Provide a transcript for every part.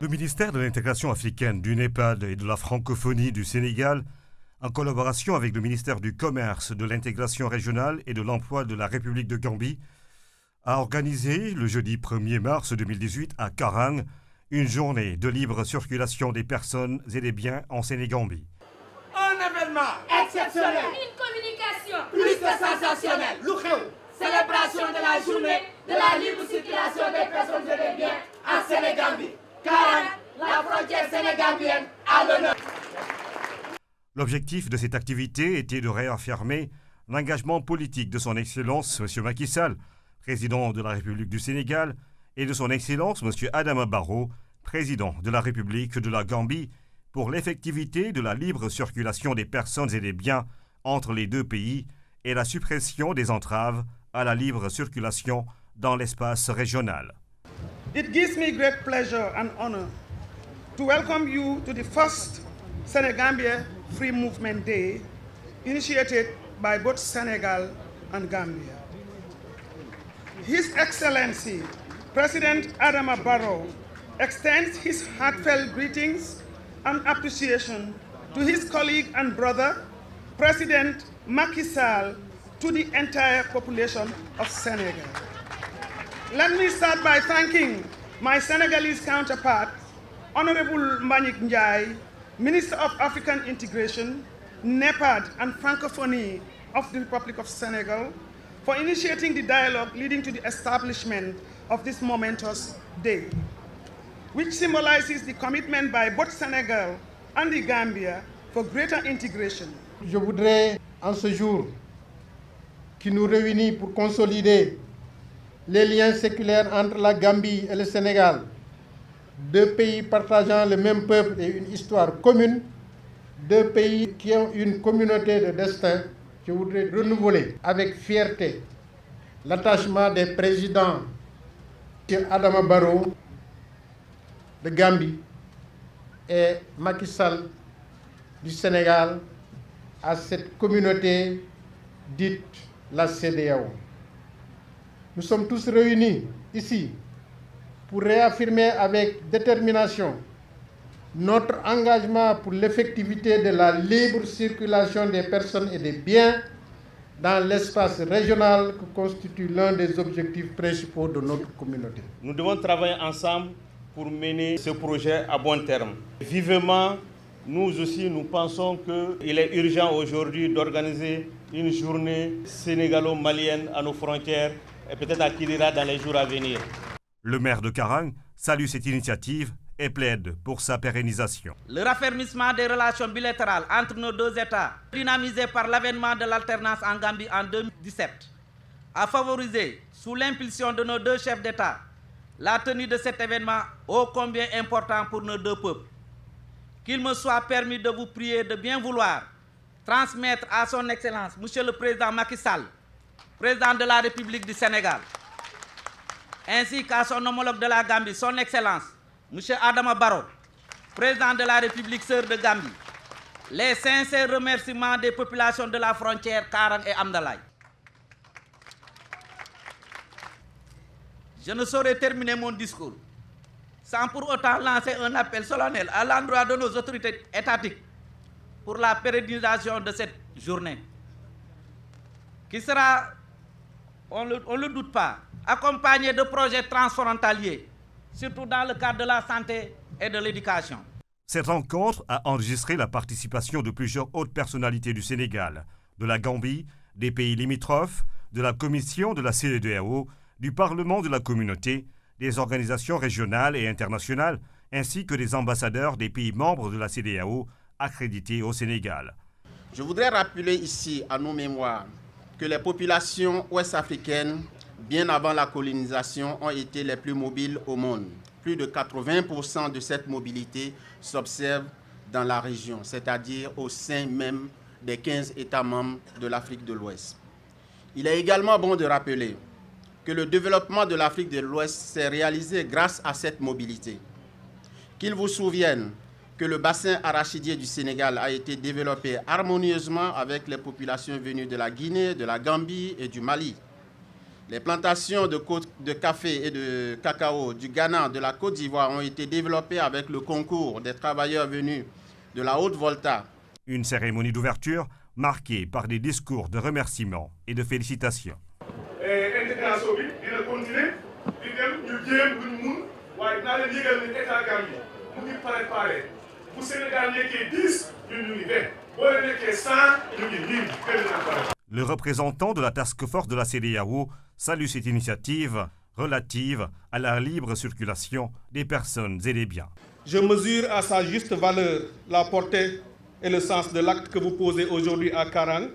ministère de l'intégration africaine, du Népal et de la francophonie du Sénégal, en collaboration avec le ministère du Commerce, de l'intégration régionale et de l'emploi de la République de Gambie, a organisé le jeudi 1er mars 2018 à Karang une journée de libre circulation des personnes et des biens en Sénégambie. Un événement exceptionnel, une communication plus que sensationnelle, célébration de la journée de la libre circulation des personnes et des biens en Sénégambie. Karang, la frontière sénégambienne, à l'honneur. L'objectif de cette activité était de réaffirmer l'engagement politique de son Excellence M. Macky Sall, président de la République du Sénégal, et de son Excellence M. Adama Barrow, président de la République de la Gambie, pour l'effectivité de la libre circulation des personnes et des biens entre les deux pays et la suppression des entraves à la libre circulation dans l'espace régional. It gives me great pleasure and honor to welcome you to the first Senegambia Free Movement Day initiated by both Senegal and Gambia. His Excellency, President Adama Barrow, extends his heartfelt greetings and appreciation to his colleague and brother, President Macky Sall, to the entire population of Senegal. Let me start by thanking my Senegalese counterpart, Honorable Mbagnick Ndiaye, Minister of African Integration, NEPAD and Francophonie of the Republic of Senegal, for initiating the dialogue leading to the establishment of this momentous day, which symbolizes the commitment by both Senegal and the Gambia for greater integration. Je voudrais, en ce jour qui nous réunit pour consolider les liens séculaires entre la Gambie et le Sénégal, deux pays partageant le même peuple et une histoire commune, deux pays qui ont une communauté de destin, je voudrais renouveler avec fierté l'attachement des présidents M. Adama Barrow de Gambie et Macky Sall du Sénégal à cette communauté dite la CEDEAO. Nous sommes tous réunis ici pour réaffirmer avec détermination notre engagement pour l'effectivité de la libre circulation des personnes et des biens dans l'espace régional que constitue l'un des objectifs principaux de notre communauté. Nous devons travailler ensemble pour mener ce projet à bon terme. Vivement, nous aussi, nous pensons qu'il est urgent aujourd'hui d'organiser une journée sénégalo-malienne à nos frontières et peut-être à Kidira dans les jours à venir. Le maire de Karang salue cette initiative et plaide pour sa pérennisation. Le raffermissement des relations bilatérales entre nos deux États, dynamisé par l'avènement de l'alternance en Gambie en 2017, a favorisé, sous l'impulsion de nos deux chefs d'État, la tenue de cet événement ô combien important pour nos deux peuples. Qu'il me soit permis de vous prier de bien vouloir transmettre à son Excellence, Monsieur le Président Macky Sall, Président de la République du Sénégal, ainsi qu'à son homologue de la Gambie, son Excellence, M. Adama Barrow, Président de la République sœur de Gambie, les sincères remerciements des populations de la frontière Karang et Amdalaï. Je ne saurais terminer mon discours sans pour autant lancer un appel solennel à l'endroit de nos autorités étatiques pour la pérennisation de cette journée, qui sera, on ne le doute pas, accompagnée de projets transfrontaliers, surtout dans le cadre de la santé et de l'éducation. Cette rencontre a enregistré la participation de plusieurs hautes personnalités du Sénégal, de la Gambie, des pays limitrophes, de la Commission de la CEDEAO, du Parlement de la Communauté, des organisations régionales et internationales, ainsi que des ambassadeurs des pays membres de la CEDEAO accrédités au Sénégal. Je voudrais rappeler ici à nos mémoires que les populations ouest-africaines, bien avant la colonisation, ont été les plus mobiles au monde. Plus de 80% de cette mobilité s'observe dans la région, c'est-à-dire au sein même des 15 États membres de l'Afrique de l'Ouest. Il est également bon de rappeler que le développement de l'Afrique de l'Ouest s'est réalisé grâce à cette mobilité. Qu'il vous souvienne que le bassin arachidier du Sénégal a été développé harmonieusement avec les populations venues de la Guinée, de la Gambie et du Mali. Les plantations de café et de cacao du Ghana, de la Côte d'Ivoire ont été développées avec le concours des travailleurs venus de la Haute-Volta. Une cérémonie d'ouverture marquée par des discours de remerciements et de félicitations. Intégration bi dina continuer di dem ñu jéem lu ñu mun waaye dinaa leen yëgal ne état Gambie mu ngi préparé bu Sénégal nekkee 10 ñun ñu ngi 20 boo leen nekkee 100 ñu ngi 1000 kenn dina pare. Le représentant de la task force de la CEDEAO salue cette initiative relative à la libre circulation des personnes et des biens. Je mesure à sa juste valeur la portée et le sens de l'acte que vous posez aujourd'hui à Karang,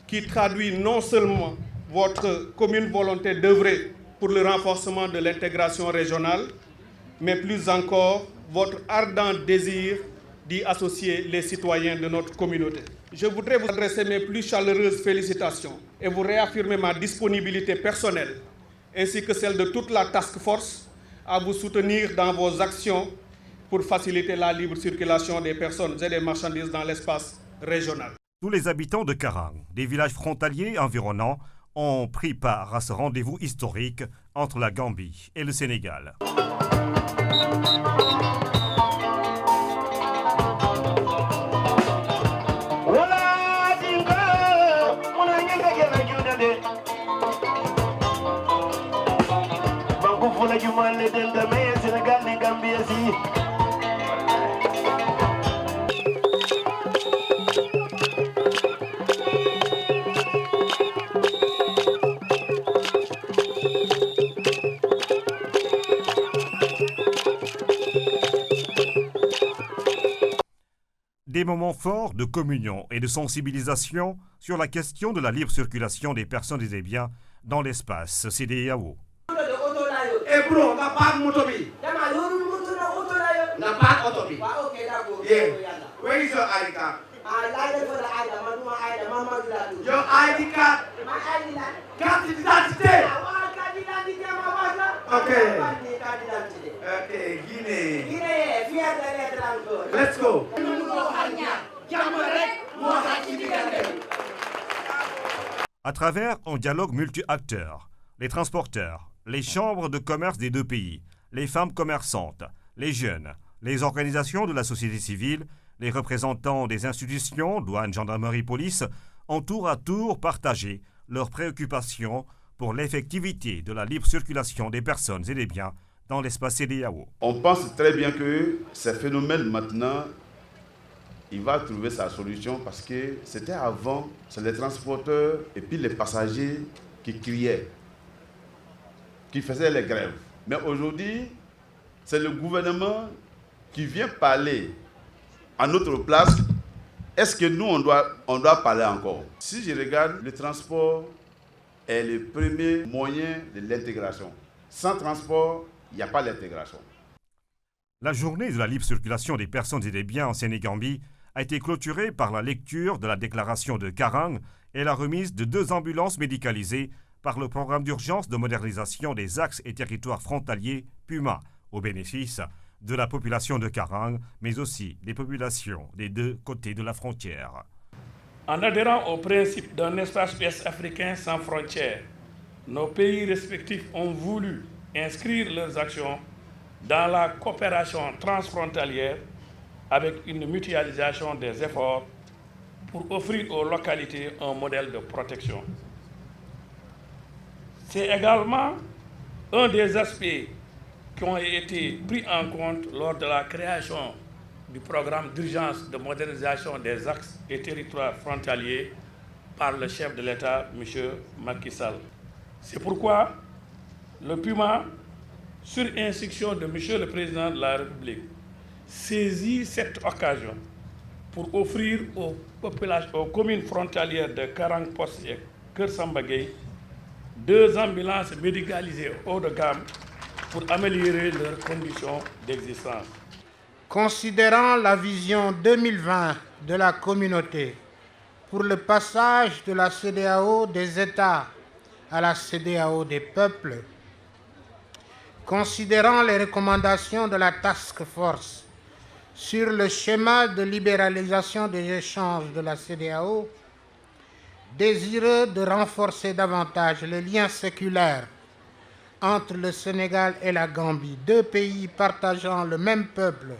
qui traduit non seulement votre commune volonté d'œuvrer pour le renforcement de l'intégration régionale, mais plus encore votre ardent désir d'y associer les citoyens de notre communauté. Je voudrais vous adresser mes plus chaleureuses félicitations et vous réaffirmer ma disponibilité personnelle, ainsi que celle de toute la task force, à vous soutenir dans vos actions pour faciliter la libre circulation des personnes et des marchandises dans l'espace régional. Tous les habitants de Karang, des villages frontaliers environnants, ont pris part à ce rendez-vous historique entre la Gambie et le Sénégal. Des moments forts de communion et de sensibilisation sur la question de la libre circulation des personnes et des biens dans l'espace CEDEAO. Eh bro, nga park moto bi. Dama yorul moto na auto la yo. Nga park auto bi. Wa okay d'accord. Yeah. Where is your ID card? La de for the ID, manuma ID, mama dula du. Your ID card? My ID la. Carte d'identité. Wa carte d'identité ma wala. Okay. Carte d'identité. Okay, Guinée. Guinée, fier de l'être encore. Let's go. À travers un dialogue multi-acteurs, les transporteurs, les chambres de commerce des deux pays, les femmes commerçantes, les jeunes, les organisations de la société civile, les représentants des institutions, douane, gendarmerie, police, ont tour à tour partagé leurs préoccupations pour l'effectivité de la libre circulation des personnes et des biens dans l'espace CEDEAO. On pense très bien que ce phénomène maintenant, il va trouver sa solution parce que c'était avant, c'est les transporteurs et puis les passagers qui criaient, qui faisaient les grèves. Mais aujourd'hui, c'est le gouvernement qui vient parler à notre place. Est-ce que nous, on doit parler encore? Si je regarde, le transport est le premier moyen de l'intégration. Sans transport, il n'y a pas d'intégration. La journée de la libre circulation des personnes et des biens en Sénégambie a été clôturée par la lecture de la déclaration de Karang et la remise de 2 ambulances médicalisées par le programme d'urgence de modernisation des axes et territoires frontaliers PUMA, au bénéfice de la population de Karang, mais aussi des populations des 2 côtés de la frontière. En adhérant au principe d'un espace ouest africain sans frontières, nos pays respectifs ont voulu inscrire leurs actions dans la coopération transfrontalière avec une mutualisation des efforts pour offrir aux localités un modèle de protection. C'est également un des aspects qui ont été pris en compte lors de la création du programme d'urgence de modernisation des axes et territoires frontaliers par le chef de l'État, M. Macky Sall. C'est pourquoi le PUMA, sur instruction de M. le Président de la République, saisit cette occasion pour offrir aux communes frontalières de Karang Post et Keur Samba Gueye 2 ambulances médicalisées haut de gamme pour améliorer leurs conditions d'existence. Considérant la vision 2020 de la communauté pour le passage de la CEDEAO des États à la CEDEAO des peuples, considérant les recommandations de la Task Force sur le schéma de libéralisation des échanges de la CEDEAO, Désireux de renforcer davantage les liens séculaires entre le Sénégal et la Gambie, deux pays partageant le même peuple,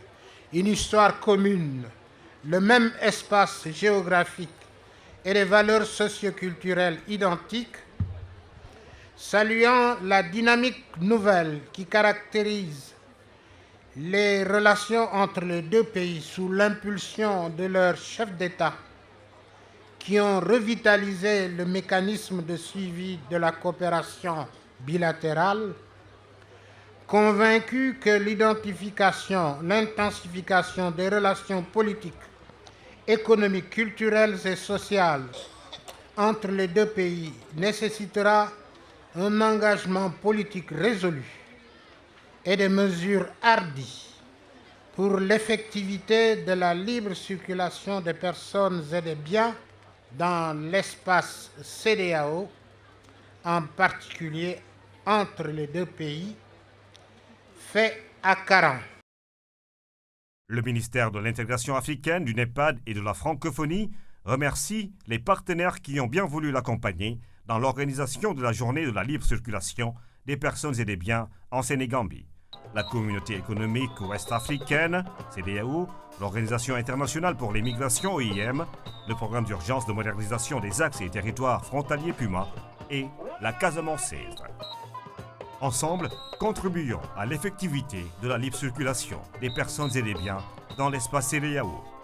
une histoire commune, le même espace géographique et des valeurs socioculturelles identiques, saluant la dynamique nouvelle qui caractérise les relations entre les deux pays sous l'impulsion de leurs chefs d'État qui ont revitalisé le mécanisme de suivi de la coopération bilatérale, convaincu que l'identification, l'intensification des relations politiques, économiques, culturelles et sociales entre les deux pays nécessitera un engagement politique résolu et des mesures hardies pour l'effectivité de la libre circulation des personnes et des biens dans l'espace CEDEAO, en particulier entre les deux pays, fait à Caran. Le ministère de l'Intégration africaine, du NEPAD et de la francophonie remercie les partenaires qui ont bien voulu l'accompagner dans l'organisation de la journée de la libre circulation des personnes et des biens en Sénégambie. La communauté économique ouest-africaine, CEDEAO, l'Organisation internationale pour les migrations, OIM, le programme d'urgence de modernisation des axes et territoires frontaliers PUMA et la Casamançaise. Ensemble, contribuons à l'effectivité de la libre circulation des personnes et des biens dans l'espace CEDEAO.